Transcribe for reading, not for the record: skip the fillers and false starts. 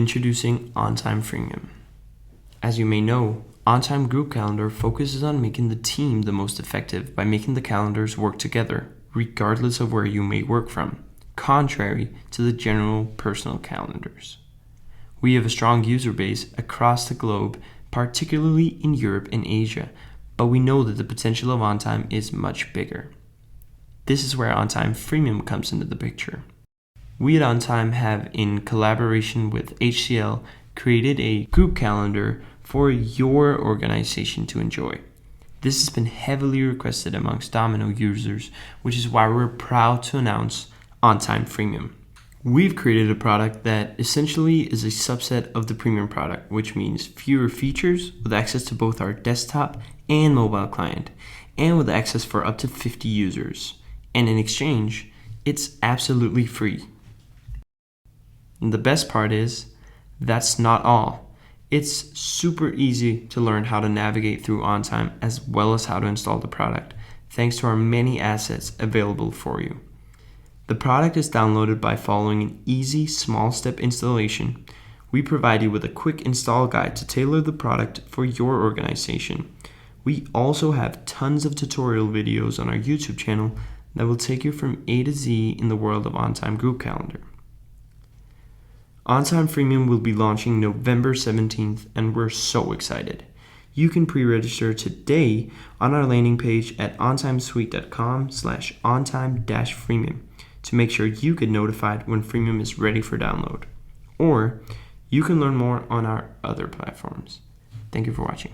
Introducing OnTime Freemium. As you may know, OnTime Group Calendar focuses on making the team the most effective by making the calendars work together, regardless of where you may work from, contrary to the general personal calendars. We have a strong user base across the globe, particularly in Europe and Asia, but we know that the potential of OnTime is much bigger. This is where OnTime Freemium comes into the picture. We at OnTime have, in collaboration with HCL, created a group calendar for your organization to enjoy. This has been heavily requested amongst Domino users, which is why we're proud to announce OnTime Freemium. We've created a product that essentially is a subset of the premium product, which means fewer features with access to both our desktop and mobile client, and with access for up to 50 users. And in exchange, it's absolutely free. And the best part is, that's not all. It's super easy to learn how to navigate through OnTime as well as how to install the product, thanks to our many assets available for you. The product is downloaded by following an easy small-step installation. We provide you with a quick install guide to tailor the product for your organization. We also have tons of tutorial videos on our YouTube channel that will take you from A to Z in the world of OnTime Group Calendar. OnTime Freemium will be launching November 17th, and we're so excited. You can pre-register today on our landing page at ontimesuite.com/ontime-freemium to make sure you get notified when Freemium is ready for download. Or you can learn more on our other platforms. Thank you for watching.